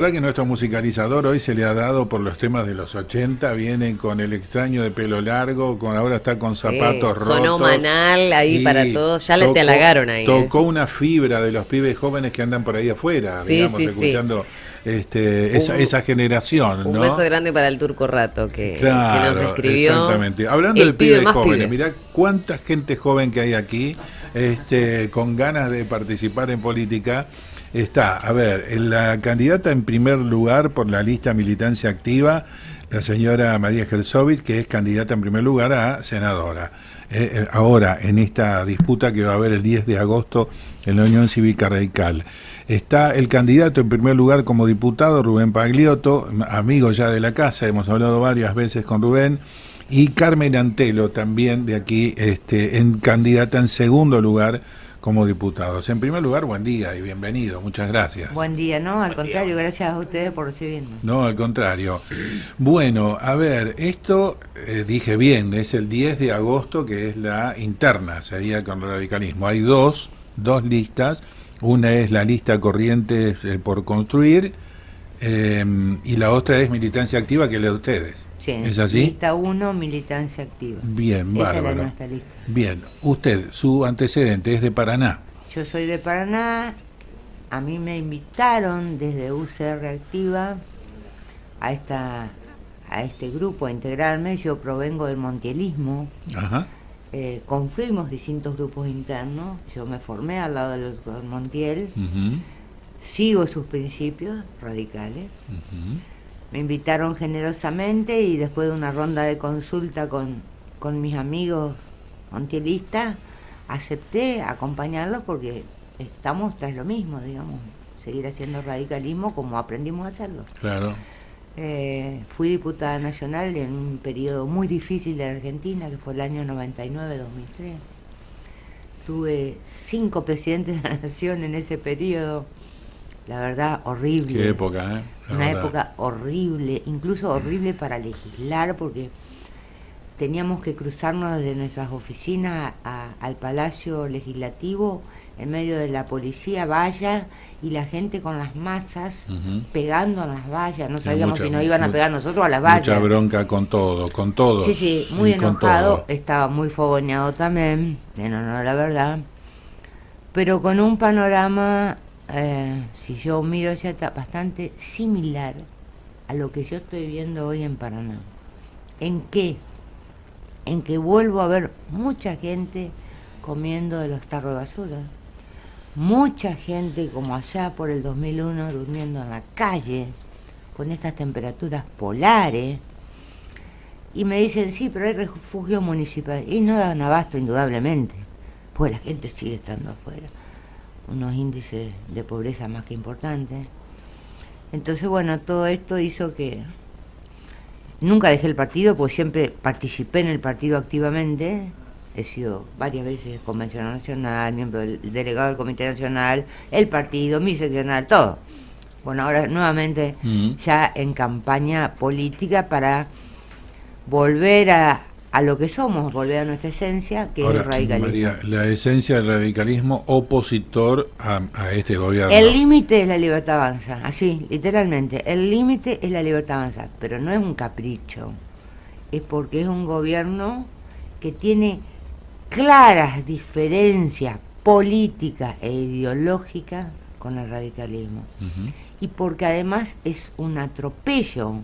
La verdad que nuestro musicalizador hoy se le ha dado por los temas de los 80, viene con El extraño de pelo largo, ahora está con zapatos rotos. Sonó Manal ahí para todos, ya te halagaron ahí. Tocó una fibra de los pibes jóvenes que andan por ahí afuera, digamos, escuchando esa generación, un ¿no? beso grande para el Turco Rato que nos escribió. Exactamente. Hablando de pibes jóvenes, mirá cuánta gente joven que hay aquí, con ganas de participar en política. Está, a ver, la candidata en primer lugar por la lista Militancia Activa, la señora María Gersovich, que es candidata en primer lugar a senadora. Ahora, en esta disputa que va a haber el 10 de agosto en la Unión Cívica Radical. Está el candidato en primer lugar como diputado, Rubén Pagliotto, amigo ya de la casa, hemos hablado varias veces con Rubén, y Carmen Antelo también de aquí, candidata en segundo lugar como diputados. En primer lugar, buen día y bienvenido, muchas gracias. Buen día, no, al contrario, gracias a ustedes por recibirnos. No, al contrario. Bueno, a ver, esto, dije bien, es el 10 de agosto, que es la interna, sería con radicalismo. Hay dos listas, una es la lista Corrientes por construir, y la otra es Militancia Activa, que es la de ustedes. Sí, ¿Es así? Lista 1, Militancia Activa. Bien, esa bárbaro. es nuestra lista. Bien, usted, su antecedente es de Paraná. Yo soy de Paraná, a mí me invitaron desde UCR Activa a este grupo a integrarme. Yo provengo del montielismo. Ajá. Confluimos distintos grupos internos. Yo me formé al lado del Montiel. Sigo sus principios radicales. Me invitaron generosamente y después de una ronda de consulta con mis amigos montielistas, acepté acompañarlos porque estamos tras lo mismo, digamos, seguir haciendo radicalismo como aprendimos a hacerlo. Claro. Fui diputada nacional en un periodo muy difícil de Argentina, que fue el año 99-2003. Tuve 5 presidentes de la nación en ese periodo. La verdad, horrible. Qué época, ¿eh? Una época horrible, incluso horrible para legislar, porque teníamos que cruzarnos desde nuestras oficinas al Palacio Legislativo, en medio de la policía, vallas, y la gente con las masas pegando en las vallas. No sabíamos si nos iban a pegar nosotros a las vallas. Mucha bronca con todo. Sí, muy enojado, estaba muy fogoneado también, en honor a la verdad, pero con un panorama... si yo miro hacia atrás, bastante similar a lo que yo estoy viendo hoy en Paraná. ¿En qué? En que vuelvo a ver mucha gente comiendo de los tarros de basura, mucha gente como allá por el 2001 durmiendo en la calle con estas temperaturas polares, y me dicen sí, pero hay refugio municipal, y no dan abasto indudablemente, pues la gente sigue estando afuera, unos índices de pobreza más que importantes. Entonces, bueno, todo esto hizo que nunca dejé el partido, porque siempre participé en el partido activamente. He sido varias veces convencional nacional, miembro del delegado del Comité Nacional, el partido, mi seccional, todo. Bueno, ahora nuevamente ya en campaña política para volver a lo que somos, volver a nuestra esencia, que ahora, es el radicalismo. María, la esencia del radicalismo opositor a este gobierno. El límite es la libertad avanza, así, literalmente. El límite es la libertad avanza, pero no es un capricho. Es porque es un gobierno que tiene claras diferencias políticas e ideológicas con el radicalismo. Y porque además es un atropello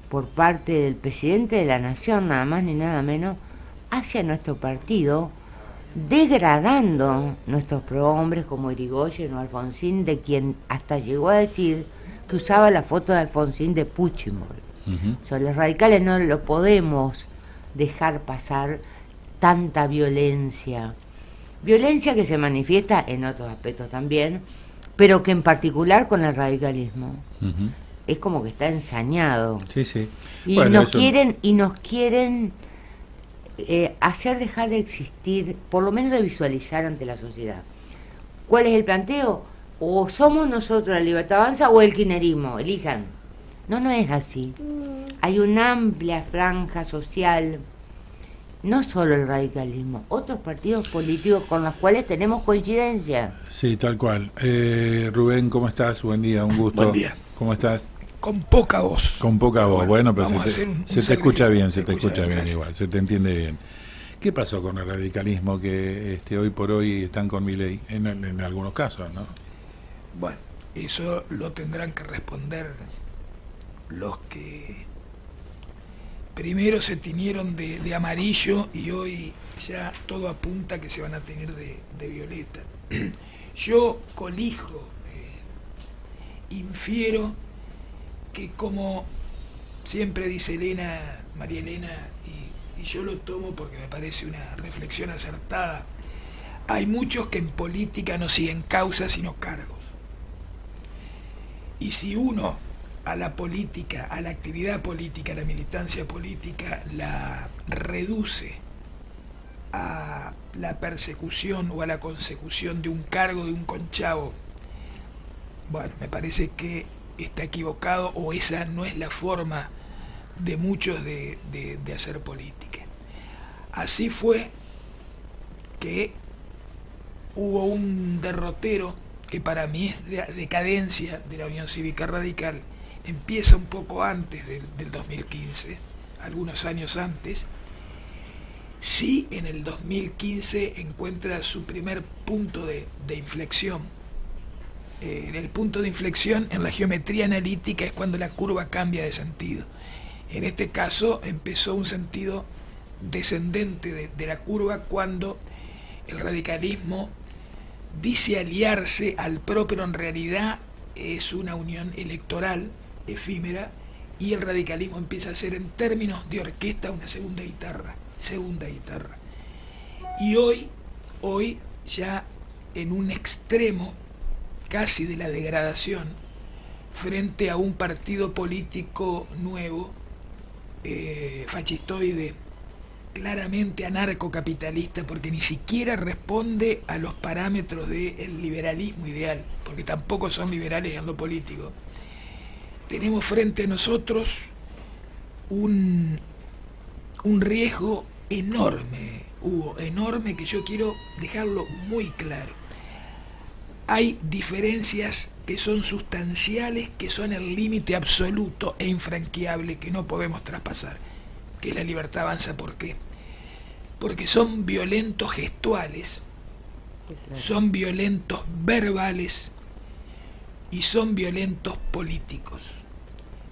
por parte del presidente de la Nación, nada más ni nada menos, hacia nuestro partido, degradando nuestros prohombres como Irigoyen o Alfonsín, de quien hasta llegó a decir que usaba la foto de Alfonsín de Puchimol. O sea, los radicales no lo podemos dejar pasar tanta violencia. Violencia que se manifiesta en otros aspectos también, pero que en particular con el radicalismo. Es como que está ensañado. Sí. Y bueno, nos quieren hacer dejar de existir, por lo menos de visualizar ante la sociedad. ¿Cuál es el planteo? O somos nosotros la libertad avanza o el kirchnerismo, elijan. No es así. Hay una amplia franja social, no solo el radicalismo, otros partidos políticos con los cuales tenemos coincidencia. Sí, tal cual. Rubén, ¿cómo estás? Buen día, un gusto. Buen día. ¿Cómo estás? Con poca voz. Con poca voz, bueno, pero se te escucha bien, se te escucha bien igual, se te entiende bien. ¿Qué pasó con el radicalismo que hoy por hoy están con Milei en algunos casos, no? Bueno, eso lo tendrán que responder los que primero se tiñeron de amarillo y hoy ya todo apunta que se van a tener de violeta. Yo colijo, infiero que, como siempre dice María Elena, y yo lo tomo porque me parece una reflexión acertada, hay muchos que en política no siguen causas sino cargos. Y si uno a la política, a la actividad política, a la militancia política, la reduce a la persecución o a la consecución de un cargo, de un conchavo, bueno, me parece que está equivocado, o esa no es la forma de muchos de hacer política. Así fue que hubo un derrotero que para mí es de decadencia de la Unión Cívica Radical, empieza un poco antes del 2015, algunos años antes. Sí, en el 2015 encuentra su primer punto de inflexión. En el punto de inflexión en la geometría analítica es cuando la curva cambia de sentido. En este caso empezó un sentido descendente de la curva cuando el radicalismo dice aliarse al PRO, pero en realidad es una unión electoral efímera, y el radicalismo empieza a ser, en términos de orquesta, una segunda guitarra. Y hoy ya en un extremo casi de la degradación, frente a un partido político nuevo, fascistoide, claramente anarcocapitalista, porque ni siquiera responde a los parámetros del liberalismo ideal, porque tampoco son liberales en lo político. Tenemos frente a nosotros un riesgo enorme, Hugo, enorme, que yo quiero dejarlo muy claro. Hay diferencias que son sustanciales, que son el límite absoluto e infranqueable que no podemos traspasar, que es la libertad avanza. ¿Por qué? Porque son violentos gestuales, sí, claro, son violentos verbales y son violentos políticos.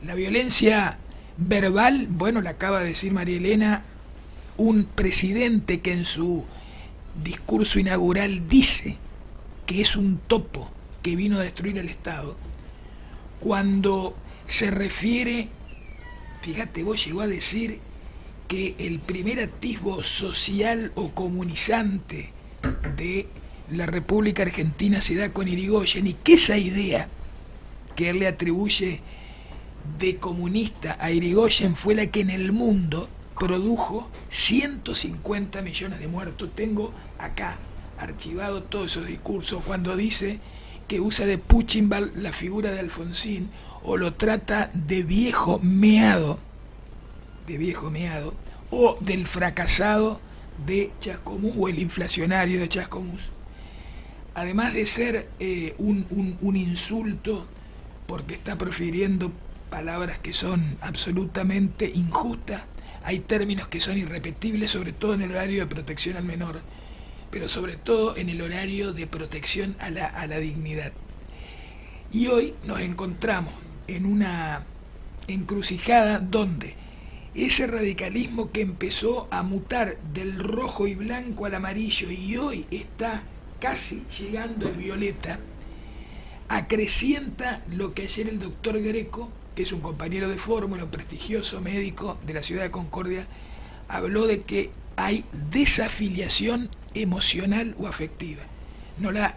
La violencia verbal, bueno, la acaba de decir María Elena, un presidente que en su discurso inaugural dice que es un topo que vino a destruir el Estado, cuando se refiere, fíjate vos, llegó a decir que el primer atisbo social o comunizante de la República Argentina se da con Irigoyen, y que esa idea que él le atribuye de comunista a Irigoyen fue la que en el mundo produjo 150 millones de muertos. Tengo acá archivado todos esos discursos, cuando dice que usa de Puchinbal la figura de Alfonsín, o lo trata de viejo meado, o del fracasado de Chascomús, o el inflacionario de Chascomús. Además de ser un insulto, porque está profiriendo palabras que son absolutamente injustas, hay términos que son irrepetibles, sobre todo en el horario de protección al menor, pero sobre todo en el horario de protección a la dignidad. Y hoy nos encontramos en una encrucijada donde ese radicalismo que empezó a mutar del rojo y blanco al amarillo y hoy está casi llegando al violeta, acrecienta lo que ayer el doctor Greco, que es un compañero de fórmula, un prestigioso médico de la ciudad de Concordia, habló de que hay desafiliación emocional o afectiva. No la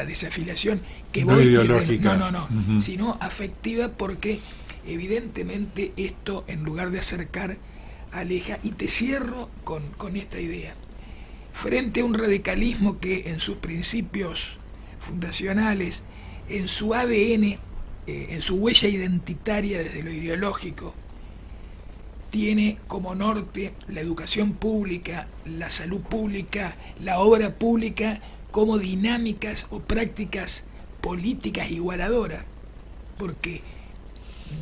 desafiliación que no voy ideológica. No, sino afectiva, porque evidentemente esto, en lugar de acercar, aleja. Y te cierro con esta idea. Frente a un radicalismo que en sus principios fundacionales, en su ADN, en su huella identitaria desde lo ideológico, tiene como norte la educación pública, la salud pública, la obra pública como dinámicas o prácticas políticas igualadoras. porque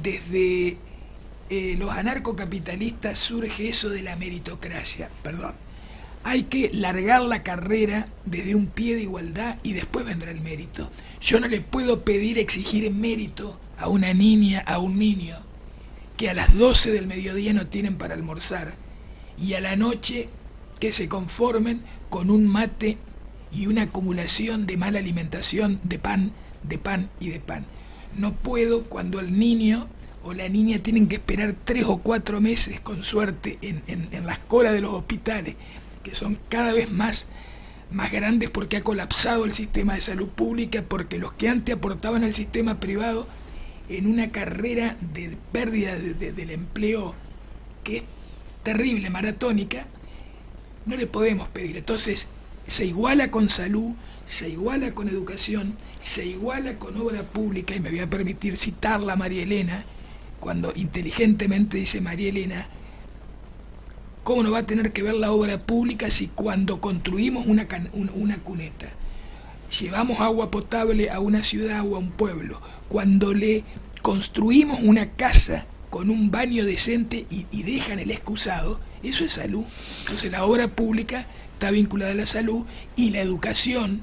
desde los anarcocapitalistas surge eso de la meritocracia. Hay que largar la carrera desde un pie de igualdad y después vendrá el mérito. Yo no le puedo exigir mérito a una niña, a un niño, que a las 12 del mediodía no tienen para almorzar y a la noche que se conformen con un mate y una acumulación de mala alimentación, de pan y de pan. No puedo cuando el niño o la niña tienen que esperar 3 o 4 meses con suerte en las colas de los hospitales, que son cada vez más grandes porque ha colapsado el sistema de salud pública, porque los que antes aportaban al sistema privado en una carrera de pérdida del empleo que es terrible, maratónica, no le podemos pedir. Entonces se iguala con salud, se iguala con educación, se iguala con obra pública, y me voy a permitir citarla a María Elena, cuando inteligentemente dice María Elena: ¿cómo no va a tener que ver la obra pública si cuando construimos una cuneta, llevamos agua potable a una ciudad o a un pueblo, cuando le construimos una casa con un baño decente y dejan el excusado? Eso es salud. Entonces la obra pública está vinculada a la salud, y la educación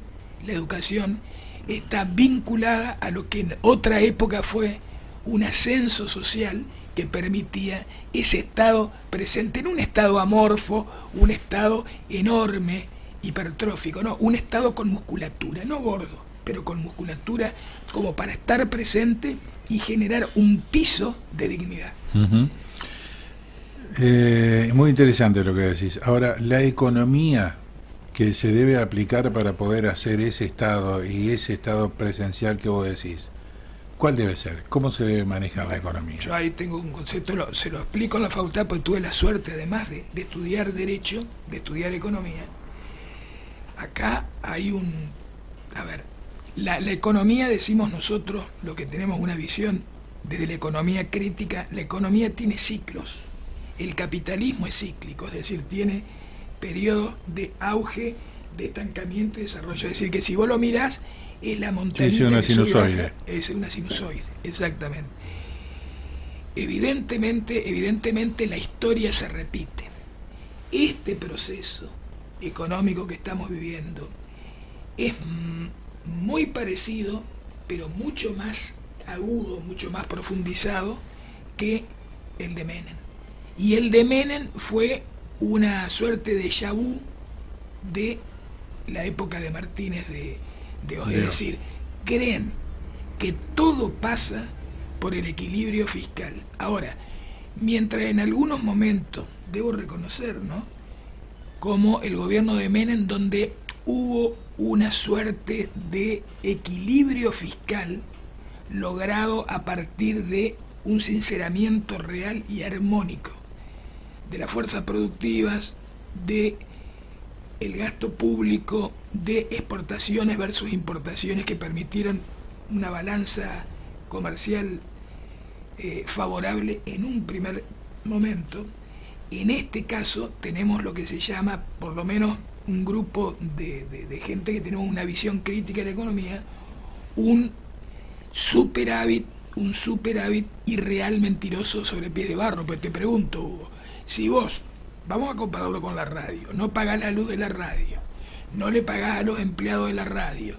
está vinculada a lo que en otra época fue un ascenso social que permitía ese estado presente, en un estado amorfo, un estado enorme, hipertrófico, no, un estado con musculatura, no gordo, pero con musculatura, como para estar presente y generar un piso de dignidad. Uh-huh. Muy interesante lo que decís. Ahora, la economía que se debe aplicar para poder hacer ese estado y ese estado presencial que vos decís, ¿cuál debe ser? ¿Cómo se debe manejar la economía? Yo ahí tengo un concepto, se lo explico en la facultad, porque tuve la suerte, además de estudiar Derecho, de estudiar Economía. Acá hay la economía, decimos nosotros, lo que tenemos una visión desde la economía crítica, la economía tiene ciclos. El capitalismo es cíclico, es decir, tiene periodos de auge, de estancamiento y desarrollo. Es decir, que si vos lo mirás, es la montañita. Es una sinusoide. Es una sinusoide, exactamente. Evidentemente la historia se repite. Este proceso económico que estamos viviendo es muy parecido, pero mucho más agudo, mucho más profundizado que el de Menem. Y el de Menem fue una suerte de déjà vu de la época de Martínez de Oz. Es decir, creen que todo pasa por el equilibrio fiscal. Ahora, mientras en algunos momentos, debo reconocer, ¿no?, como el gobierno de Menem, donde hubo una suerte de equilibrio fiscal logrado a partir de un sinceramiento real y armónico de las fuerzas productivas, de el gasto público, de exportaciones versus importaciones que permitieron una balanza comercial favorable en un primer momento. En este caso tenemos lo que se llama, por lo menos un grupo de gente que tenemos una visión crítica de la economía, un superávit irreal, mentiroso, sobre pies de barro. Pues te pregunto, Hugo, si vos, vamos a compararlo con la radio, no pagás la luz de la radio, no le pagás a los empleados de la radio,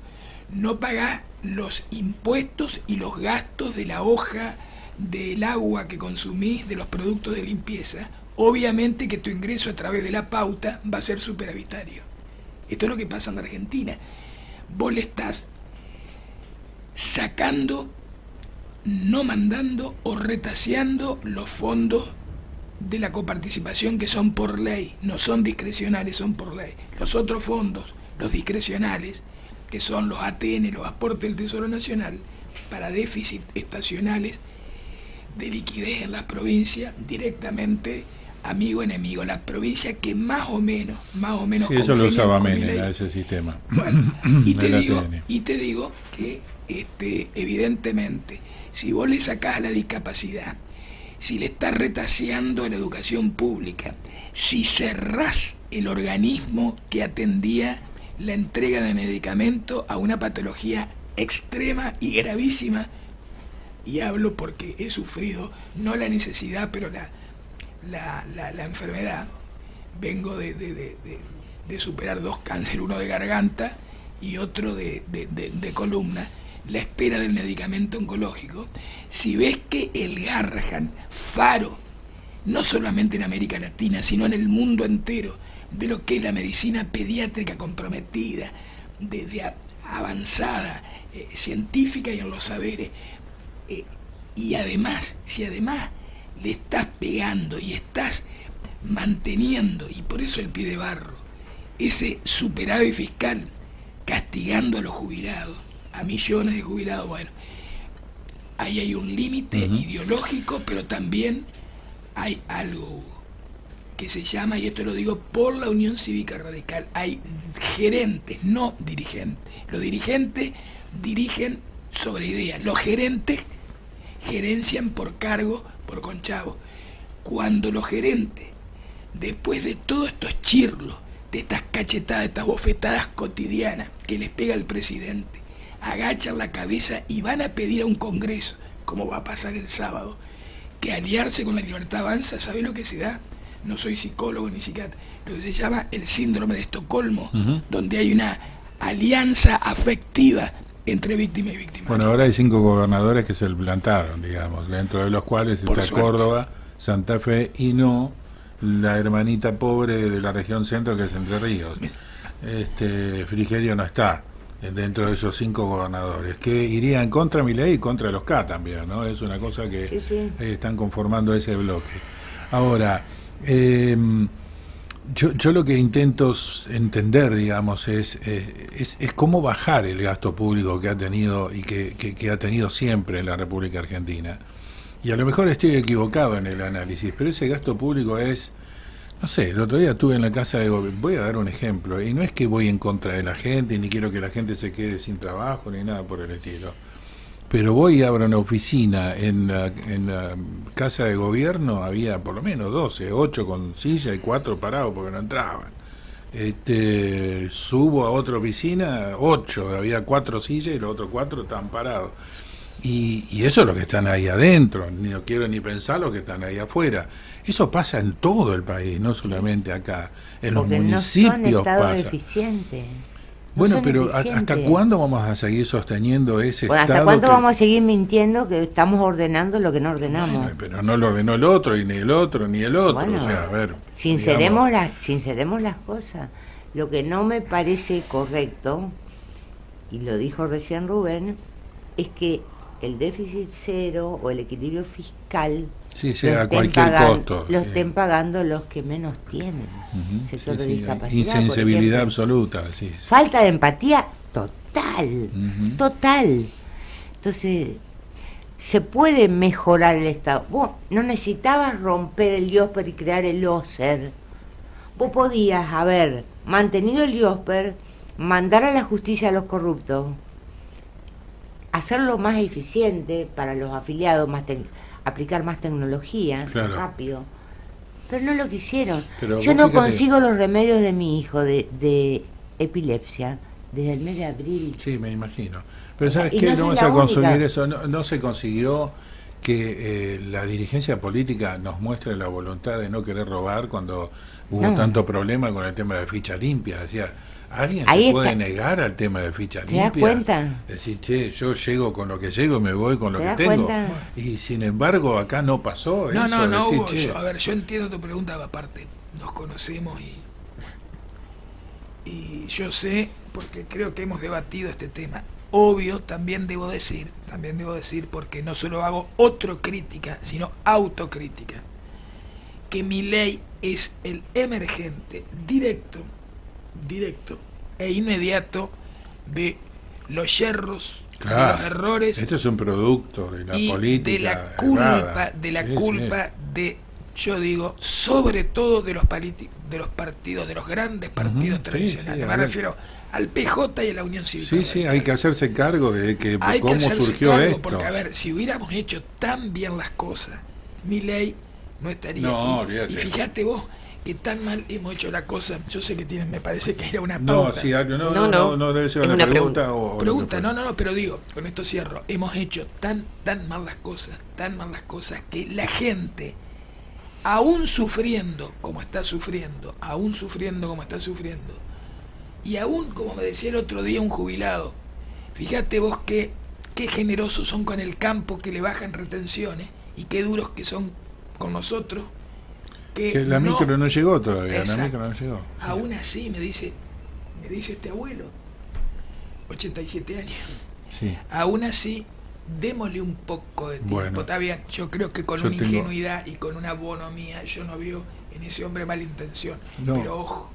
no pagás los impuestos y los gastos de la hoja, del agua que consumís, de los productos de limpieza, obviamente que tu ingreso a través de la pauta va a ser superavitario. Esto es lo que pasa en la Argentina. Vos le estás sacando, no mandando o retaseando los fondos de la coparticipación, que son por ley, no son discrecionales, son por ley. Los otros fondos, los discrecionales, que son los ATN, los aportes del Tesoro Nacional, para déficit estacionales de liquidez en las provincias, directamente amigo-enemigo. La provincia que más o menos sí, eso lo usaba Menem, a ese sistema. Bueno, y te digo que evidentemente, si vos le sacás a la discapacidad, si le estás retaseando a la educación pública, si cerrás el organismo que atendía la entrega de medicamentos a una patología extrema y gravísima, y hablo porque he sufrido, no la necesidad, pero la enfermedad. Vengo de superar 2 cánceres, uno de garganta y otro de columna. La espera del medicamento oncológico. Si ves que el Garrahan, faro, no solamente en América Latina, sino en el mundo entero, de lo que es la medicina pediátrica comprometida, de avanzada, científica y en los saberes, y además, si además le estás pegando y estás manteniendo, y por eso el pie de barro, ese superávit fiscal, castigando a los jubilados, a millones de jubilados, bueno, ahí hay un límite ideológico, pero también hay algo que se llama, y esto lo digo por la Unión Cívica Radical, hay gerentes, no dirigentes. Los dirigentes dirigen sobre ideas, los gerentes gerencian por cargo, por conchavo. Cuando los gerentes, después de todos estos chirlos, de estas cachetadas, de estas bofetadas cotidianas que les pega el presidente, agachan la cabeza y van a pedir a un congreso, como va a pasar el sábado, que aliarse con la Libertad Avanza, ¿sabe lo que se da? No soy psicólogo ni psiquiatra, lo que se llama el síndrome de Estocolmo, donde hay una alianza afectiva entre víctima y víctima. Bueno, ahora hay 5 gobernadores que se plantaron, digamos, dentro de los cuales está Córdoba, Santa Fe y no la hermanita pobre de la región centro, que es Entre Ríos. Frigerio no está dentro de esos 5 gobernadores, que irían contra Milei y contra los K también, ¿no? Es una cosa que están conformando ese bloque. Ahora, yo lo que intento entender, digamos, es cómo bajar el gasto público que ha tenido y que ha tenido siempre en la República Argentina. Y a lo mejor estoy equivocado en el análisis, pero ese gasto público es, no sé, el otro día estuve en la casa de gobierno, voy a dar un ejemplo, y no es que voy en contra de la gente, ni quiero que la gente se quede sin trabajo, ni nada por el estilo, pero voy y abro una oficina en la casa de gobierno, había por lo menos 12, 8 con silla y 4 parados porque no entraban. Subo a otra oficina, 8, había 4 sillas y los otros 4 estaban parados. Y eso es lo que están ahí adentro, no quiero ni pensar lo que están ahí afuera. Eso pasa en todo el país, no solamente acá, en porque los municipios no son estados eficientes. Bueno, pero ¿hasta cuándo vamos a seguir sosteniendo ese estado? ¿Hasta cuándo vamos a seguir mintiendo que estamos ordenando lo que no ordenamos? Bueno, pero no lo ordenó el otro, y ni el otro, ni el otro. Bueno, o sea, a ver, sinceremos las cosas. Lo que no me parece correcto, y lo dijo recién Rubén, es que el déficit cero o el equilibrio fiscal sea a cualquier costo, lo estén pagando los que menos tienen. Sector de discapacidad, insensibilidad absoluta. Falta de empatía total, total. Entonces, se puede mejorar el Estado. Vos no necesitabas romper el IOSPER y crear el OSER. Vos podías haber mantenido el IOSPER, mandar a la justicia a los corruptos, hacerlo más eficiente para los afiliados, aplicar más tecnología, rápido, pero no lo quisieron. Yo no consigo los remedios de mi hijo de epilepsia desde el mes de abril. Sí, me imagino. Pero ¿sabes qué? No vamos a conseguir eso. No se consiguió que la dirigencia política nos muestre la voluntad de no querer robar cuando hubo tanto problema con el tema de ficha limpia. Decía, ¿alguien se puede negar al tema de ficha limpia? ¿Te das cuenta? Decir, che, yo llego con lo que llego y me voy con lo que tengo. ¿Cuenta? Y sin embargo, acá no pasó no, eso. No, Hugo, yo entiendo tu pregunta, aparte, nos conocemos y yo sé, porque creo que hemos debatido este tema. Obvio, también debo decir, porque no solo hago autocrítica, sino autocrítica, que Milei es el emergente directo e inmediato de los yerros, de los errores. Esto es un producto de la política, de la culpa, yo digo, sobre todo de los partidos, de los grandes partidos tradicionales. Me refiero al PJ y a la Unión Cívica. Sí, hay que hacerse cargo de cómo surgió esto. Porque, a ver, si hubiéramos hecho tan bien las cosas, Milei no estaría. No, y fíjate vos que tan mal hemos hecho la cosa. Yo sé que me parece que era una pauta. No, debe ser una pregunta. Pregunta, no, pero digo, con esto cierro. Hemos hecho tan mal las cosas, que la gente, aún sufriendo como está sufriendo, y aún, como me decía el otro día un jubilado, fíjate vos qué generosos son con el campo, que le bajan retenciones, y qué duros que son con nosotros. Que la micro no llegó todavía, la micro no llegó. Aún así, me dice este abuelo, 87 años, sí. Aún así, démosle un poco de tiempo. Bueno, está bien, yo creo que con una ingenuidad y con una bonomía, yo no veo en ese hombre mala intención, pero ojo.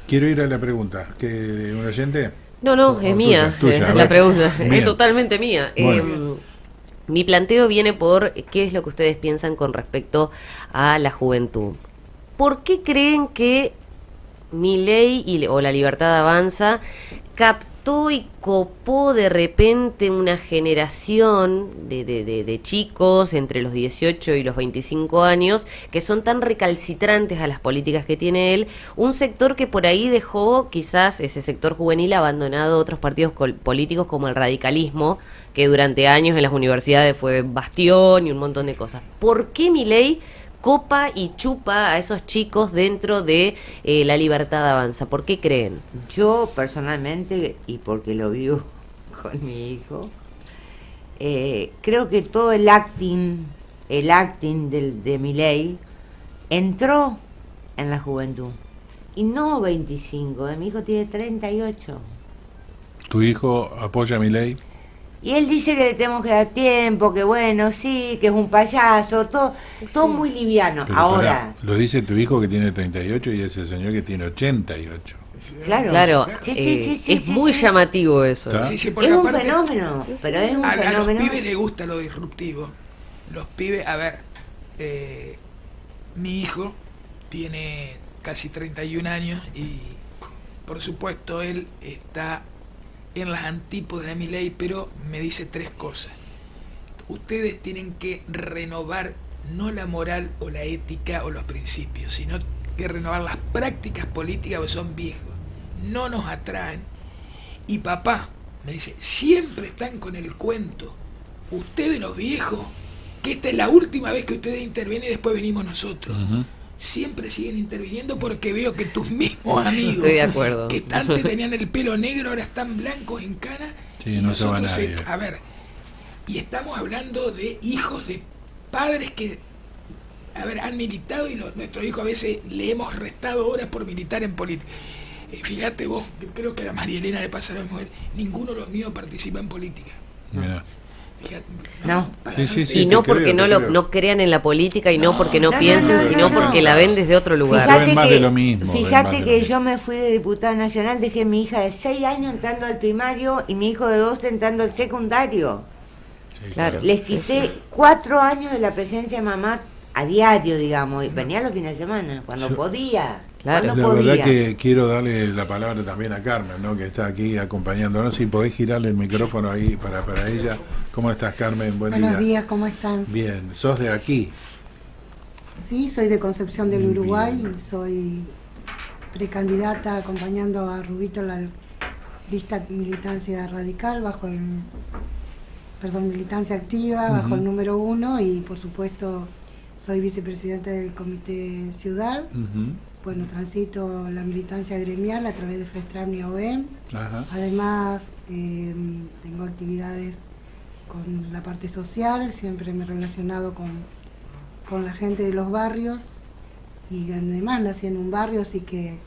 Quiero ir a la pregunta, ¿que de un oyente? No, es mía, tuya, la pregunta, es totalmente mía. Mi planteo viene por qué es lo que ustedes piensan con respecto a la juventud. ¿Por qué creen que Milei o La Libertad Avanza captó y copó de repente una generación de chicos entre los 18 y los 25 años que son tan recalcitrantes a las políticas que tiene él? Un sector que por ahí dejó quizás ese sector juvenil abandonado a otros partidos políticos como el radicalismo, que durante años en las universidades fue bastión y un montón de cosas. ¿Por qué Milei copa y chupa a esos chicos dentro de La Libertad Avanza? ¿Por qué creen? Yo personalmente, y porque lo vivo con mi hijo, creo que todo el acting de Milei entró en la juventud. Y no 25, mi hijo tiene 38. ¿Tu hijo apoya a Milei? Y él dice que le tenemos que dar tiempo, que bueno, sí, que es un payaso, todo muy liviano. Pero ahora... Lo dice tu hijo que tiene 38 y ese señor que tiene 88. Claro. Es muy llamativo eso. Es un fenómeno, pero es un fenómeno. A los pibes les gusta lo disruptivo. Los pibes, a ver, mi hijo tiene casi 31 años y por supuesto él está en las antípodas de Milei, pero me dice 3 cosas. Ustedes tienen que renovar no la moral o la ética o los principios, sino que renovar las prácticas políticas, porque son viejos, no nos atraen. Y papá, me dice, siempre están con el cuento, ustedes los viejos, que esta es la última vez que ustedes intervienen y después venimos nosotros. Siempre siguen interviniendo porque veo que tus mismos amigos, estoy de acuerdo, que antes tenían el pelo negro, ahora están blancos en cana. Sí, y no nosotros, se va nadie. a ver, y estamos hablando de hijos de padres que, a ver, han militado y nuestros hijos a veces le hemos restado horas por militar en política. Fíjate vos, yo creo que a la María Elena le pasa a la mujer, ninguno de los míos participa en política. Mira. No. Sí, y no porque no crean en la política y no porque no piensen, sino porque la ven desde otro lugar. Fíjate que yo me fui de diputada nacional, dejé a mi hija de 6 años entrando al primario y mi hijo de 12 entrando al secundario. Sí, claro. Les quité 4 años de la presencia de mamá a diario, digamos, y venía los fines de semana, cuando podía. Claro. La verdad que quiero darle la palabra también a Carmen, ¿no? Que está aquí acompañándonos. Si podés girarle el micrófono ahí para ella. ¿Cómo estás, Carmen? Buenos días, ¿cómo están? Bien, ¿sos de aquí? Sí, soy de Concepción del Uruguay. Bien. Soy precandidata acompañando a Rubito en la lista militancia radical, militancia activa, bajo el número 1, y por supuesto soy vicepresidenta del Comité Ciudad. Bueno, transito la militancia gremial a través de FESTRAM y OEM. Además, tengo actividades con la parte social, siempre me he relacionado con la gente de los barrios, y además nací en un barrio, así que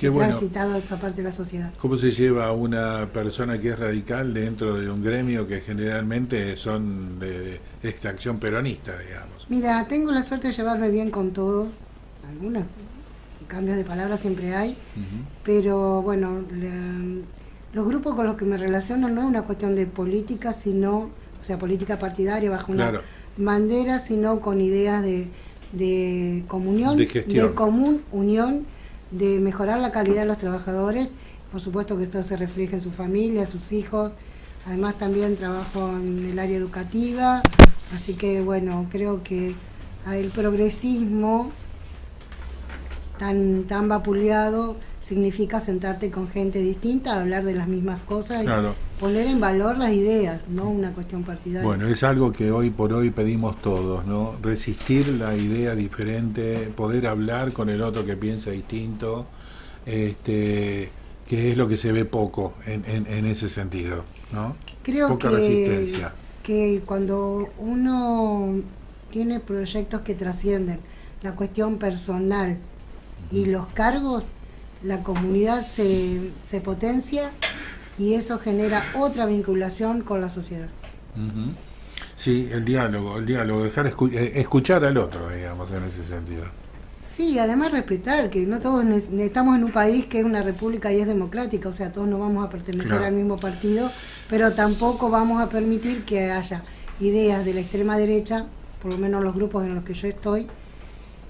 he transitado esa parte de la sociedad. ¿Cómo se lleva a una persona que es radical dentro de un gremio que generalmente son de extracción peronista, digamos? Mira, tengo la suerte de llevarme bien con todos, algunos cambios de palabras siempre hay, pero bueno, los grupos con los que me relaciono no es una cuestión de política, sino, o sea, política partidaria bajo una bandera, sino con ideas de comunión, de común unión, de mejorar la calidad de los trabajadores. Por supuesto que esto se refleja en su familia, sus hijos. Además también trabajo en el área educativa, así que bueno, creo que el progresismo tan vapuleado significa sentarte con gente distinta, hablar de las mismas cosas claro. y poner en valor las ideas, no una cuestión partidaria. Bueno, es algo que hoy por hoy pedimos todos, ¿no? Resistir la idea diferente, poder hablar con el otro que piensa distinto, que es lo que se ve poco en ese sentido, ¿no? Creo poca resistencia. Que cuando uno tiene proyectos que trascienden la cuestión personal y los cargos, la comunidad se potencia y eso genera otra vinculación con la sociedad. Uh-huh. Sí, el diálogo, dejar escuchar al otro, digamos, en ese sentido. Sí, además respetar que no todos estamos en un país que es una república y es democrática, o sea, todos no vamos a pertenecer al mismo partido, pero tampoco vamos a permitir que haya ideas de la extrema derecha, por lo menos los grupos en los que yo estoy,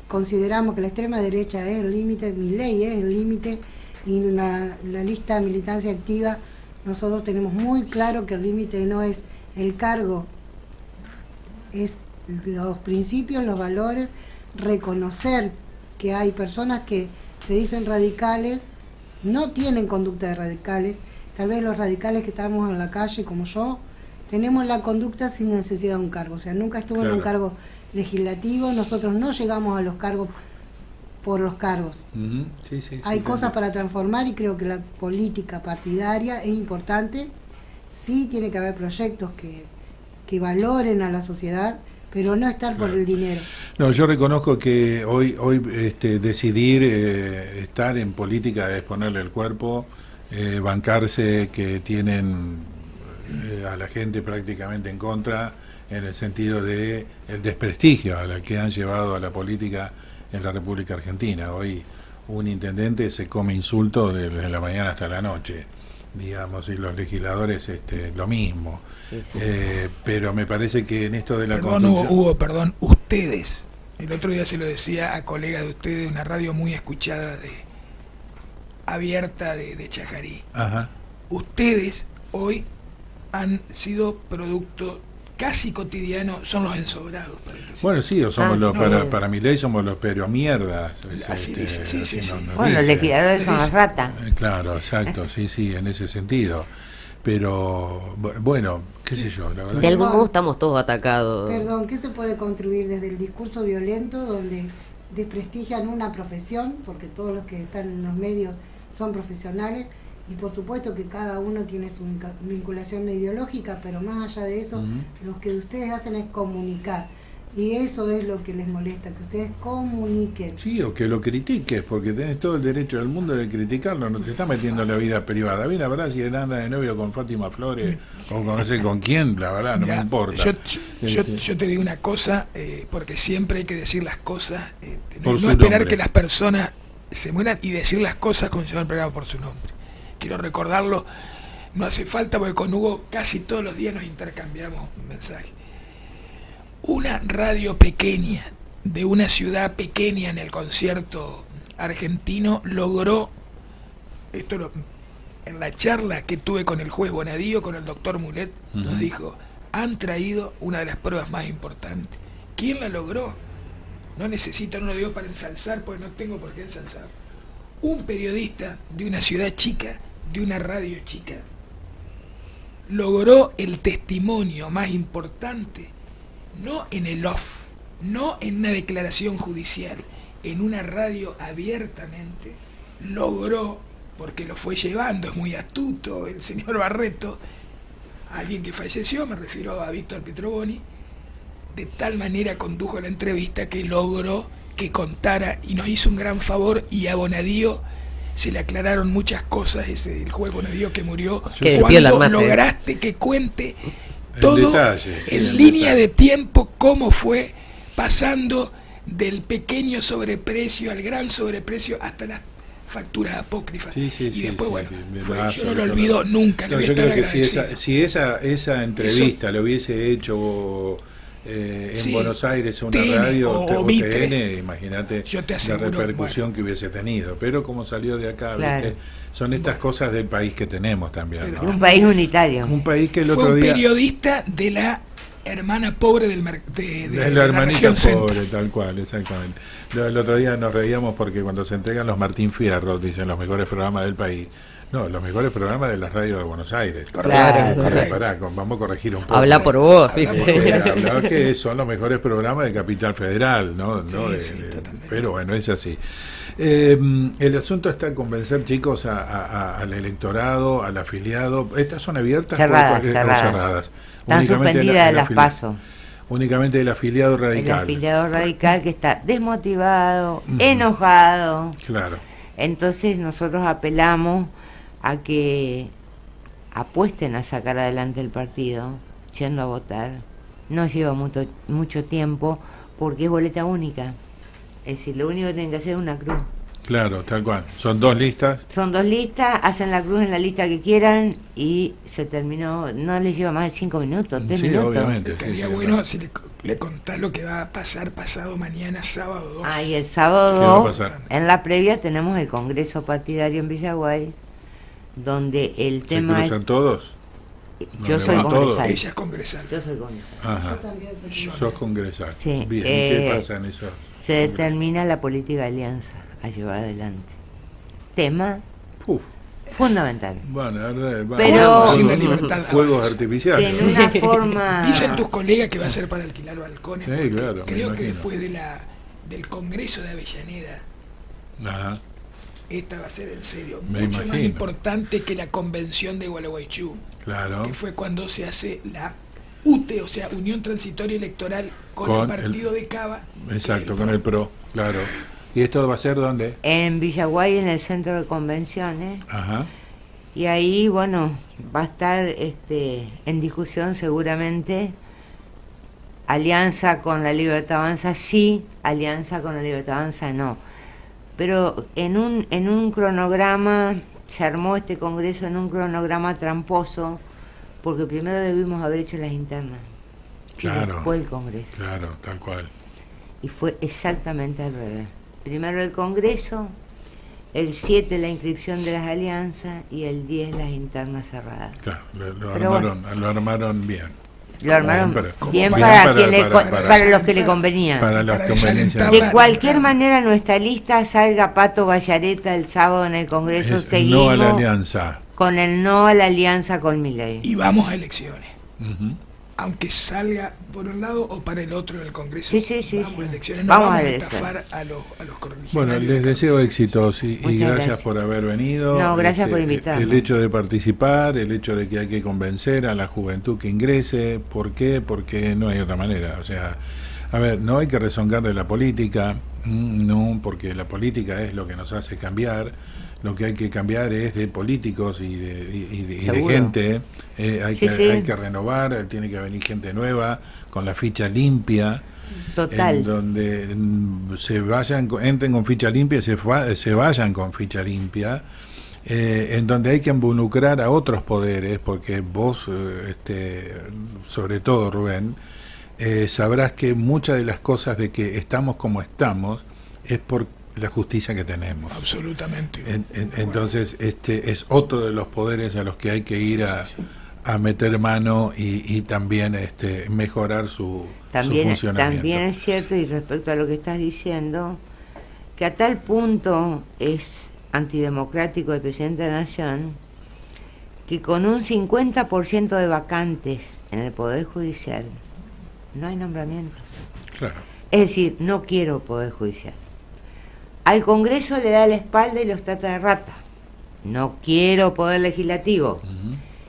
consideramos que la extrema derecha es el límite, mi ley es el límite, y la lista de militancia activa nosotros tenemos muy claro que el límite no es el cargo, es los principios, los valores, reconocer que hay personas que se dicen radicales, no tienen conducta de radicales, tal vez los radicales que estamos en la calle como yo, tenemos la conducta sin necesidad de un cargo, o sea, nunca estuve en un cargo legislativo, nosotros no llegamos a los cargos por los cargos. Uh-huh. Hay cosas para transformar y creo que la política partidaria es importante, sí tiene que haber proyectos que valoren a la sociedad, pero no estar por el dinero. No, yo reconozco que hoy decidir estar en política es ponerle el cuerpo, bancarse que tienen a la gente prácticamente en contra, en el sentido de el desprestigio a la que han llevado a la política en la República Argentina. Hoy un intendente se come insultos desde la mañana hasta la noche, digamos, y los legisladores lo mismo. Sí. Pero me parece que en esto de la Hugo, ustedes, el otro día se lo decía a colegas de ustedes de una radio muy escuchada abierta de Chajarí. Ajá. Ustedes hoy han sido producto casi cotidiano, son los ensobrados. Bueno, sí, o somos para mi ley somos los pero mierdas. Así dice, sí. Bueno, los legisladores son las ratas. Claro, exacto, sí, en ese sentido. Pero, bueno, qué sé yo, la verdad. De algún modo estamos todos atacados. Perdón, ¿qué se puede construir desde el discurso violento donde desprestigian una profesión? Porque todos los que están en los medios son profesionales. Y por supuesto que cada uno tiene su vinculación ideológica, pero más allá de eso, lo que ustedes hacen es comunicar. Y eso es lo que les molesta, que ustedes comuniquen. Sí, o que lo critiques, porque tenés todo el derecho del mundo de criticarlo, no te está metiendo en la vida privada. A mí la verdad, si él anda de novio con Fátima Flores, o con no sé con quién, la verdad, no me importa. Yo te digo una cosa, porque siempre hay que decir las cosas, no esperar que las personas se mueran y decir las cosas como se llama el programa por su nombre. Quiero recordarlo, no hace falta porque con Hugo casi todos los días nos intercambiamos mensajes. Una radio pequeña, de una ciudad pequeña en el concierto argentino, logró, en la charla que tuve con el juez Bonadío, con el doctor Mulet, nos dijo, han traído una de las pruebas más importantes. ¿Quién la logró? No lo digo para ensalzar, porque no tengo por qué ensalzar. Un periodista de una ciudad chica, de una radio chica, logró el testimonio más importante, no en el off, no en una declaración judicial, en una radio abiertamente, logró, porque lo fue llevando, es muy astuto el señor Barreto, alguien que falleció, me refiero a Víctor Pietroboni, de tal manera condujo la entrevista que logró que contara y nos hizo un gran favor, y a Bonadío se le aclararon muchas cosas, el juez Bonadío que murió, cuando lograste que cuente todo en línea de tiempo cómo fue pasando del pequeño sobreprecio al gran sobreprecio hasta las facturas apócrifas. Y después, yo no lo olvido nunca. No, yo creo que si esa entrevista lo hubiese hecho en Buenos Aires una TN, radio o TN, imagínate la repercusión que hubiese tenido, pero como salió de acá, ¿viste? Son estas cosas del país que tenemos también, ¿no? Un país unitario, un país que el fue otro día periodista de la hermana pobre de la hermanita pobre, centro. tal cual, exactamente. El otro día nos reíamos porque cuando se entregan los Martín Fierro, dicen los mejores programas del país. No, los mejores programas de las radios de Buenos Aires. Claro, Pará, vamos a corregir un poco. Habla por vos, ¿viste? Habla que son los mejores programas de Capital Federal, ¿no? Pero bueno, es así. El asunto está en convencer, chicos, al electorado, al afiliado. ¿Estas son abiertas? Cerradas. Están suspendidas de las PASO. Únicamente el afiliado radical. El afiliado radical que está desmotivado, enojado. Claro. Entonces nosotros apelamos a que apuesten a sacar adelante el partido, yendo a votar. No lleva mucho tiempo porque es boleta única. Es decir, lo único que tienen que hacer es una cruz. Claro, tal cual. Son 2 listas. Son 2 listas, hacen la cruz en la lista que quieran y se terminó. No les lleva más de 5 minutos, 3 minutos. Obviamente. Estaría bueno si le contás lo que va a pasar pasado mañana, sábado 2. Y el sábado 2, en la previa, tenemos el Congreso Partidario en Villaguay, donde el tema ¿Se cruzan todos? Yo soy congresal. Ella es congresal. Yo soy congresal. Ajá. Yo también soy Sos congresal. Sí. Bien, ¿y qué pasa en eso? Se determina la política de alianza a llevar adelante. Tema fundamental. Bueno, pero sin la libertad fuegos artificiales. En una forma. Dicen tus colegas que va a ser para alquilar balcones. Sí, claro, creo que después del Congreso de Avellaneda, Ajá. esta va a ser en serio. Me mucho imagino. más importante que la convención de Gualeguaychú. Claro. Que fue cuando se hace la UTE, o sea, Unión Transitoria Electoral con el partido de Cava. Exacto, con el PRO, claro. ¿Y esto va a ser dónde? En Villaguay, en el centro de convenciones. Ajá. Y ahí, bueno, va a estar en discusión seguramente alianza con la Libertad Avanza, sí, alianza con la Libertad Avanza, no. Pero en un cronograma, se armó este congreso en un cronograma tramposo, porque primero debimos haber hecho las internas. Claro. Y después el congreso. Claro, tal cual. Y fue exactamente al revés. Primero el congreso, el 7 la inscripción de las alianzas y el 10 las internas cerradas. Claro, lo armaron bien. Lo armaron bien para los que le convenían. Para las conveniencias. De cualquier manera, nuestra lista salga Pato Vallareta el sábado en el Congreso. Seguimos no a la alianza. Con el no a la alianza con Milei. Y vamos a elecciones. Aunque salga por un lado o para el otro del Congreso. Sí. Vamos a elecciones. No vamos a estafar a los correligionarios. Bueno, les deseo éxitos y gracias por haber venido. No, gracias por invitarme. El hecho de participar, el hecho de que hay que convencer a la juventud que ingrese. ¿Por qué? Porque no hay otra manera. O sea, a ver, no hay que rezongar de la política, no, porque la política es lo que nos hace cambiar. Lo que hay que cambiar es de políticos y de gente. Hay que renovar, tiene que venir gente nueva, con la ficha limpia. Total. En donde entren con ficha limpia y se vayan con ficha limpia. En donde hay que involucrar a otros poderes, porque vos, sobre todo Rubén, sabrás que muchas de las cosas de que estamos como estamos es por la justicia que tenemos. Absolutamente. Entonces, es otro de los poderes a los que hay que ir a meter mano y también mejorar su funcionamiento. También es cierto, y respecto a lo que estás diciendo, que a tal punto es antidemocrático el presidente de la Nación, que con un 50% de vacantes en el Poder Judicial no hay nombramientos. Claro. Es decir, no quiero Poder Judicial. Al Congreso le da la espalda y los trata de rata. No quiero Poder Legislativo.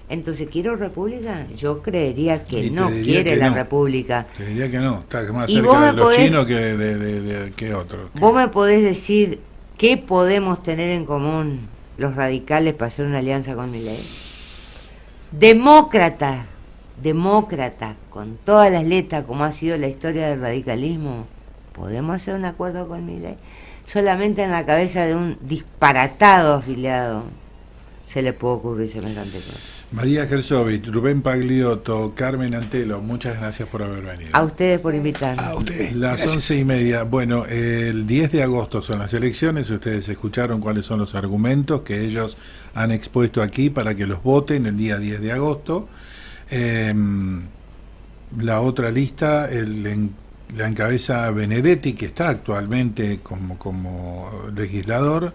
Entonces, ¿quiero república? Yo creería que no quiere la república. Te diría que no, está más cerca de los chinos que otros. ¿Vos me podés decir qué podemos tener en común los radicales para hacer una alianza con Milei? Demócrata, con todas las letras, como ha sido la historia del radicalismo, ¿podemos hacer un acuerdo con Milei? Solamente en la cabeza de un disparatado afiliado se le puede ocurrir semejante cosa. María Gersovich, Rubén Pagliotto, Carmen Antelo, muchas gracias por haber venido. A ustedes por invitarme. A ustedes. Las 11:30. Bueno, el 10 de agosto son las elecciones. Ustedes escucharon cuáles son los argumentos que ellos han expuesto aquí para que los voten el día 10 de agosto. la otra lista la encabeza Benedetti, que está actualmente como legislador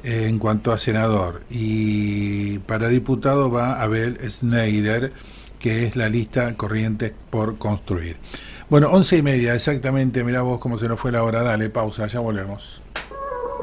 en cuanto a senador. Y para diputado va Abel Schneider, que es la lista Corrientes por Construir. Bueno, 11:30 exactamente, mirá vos cómo se nos fue la hora. Dale, pausa, ya volvemos.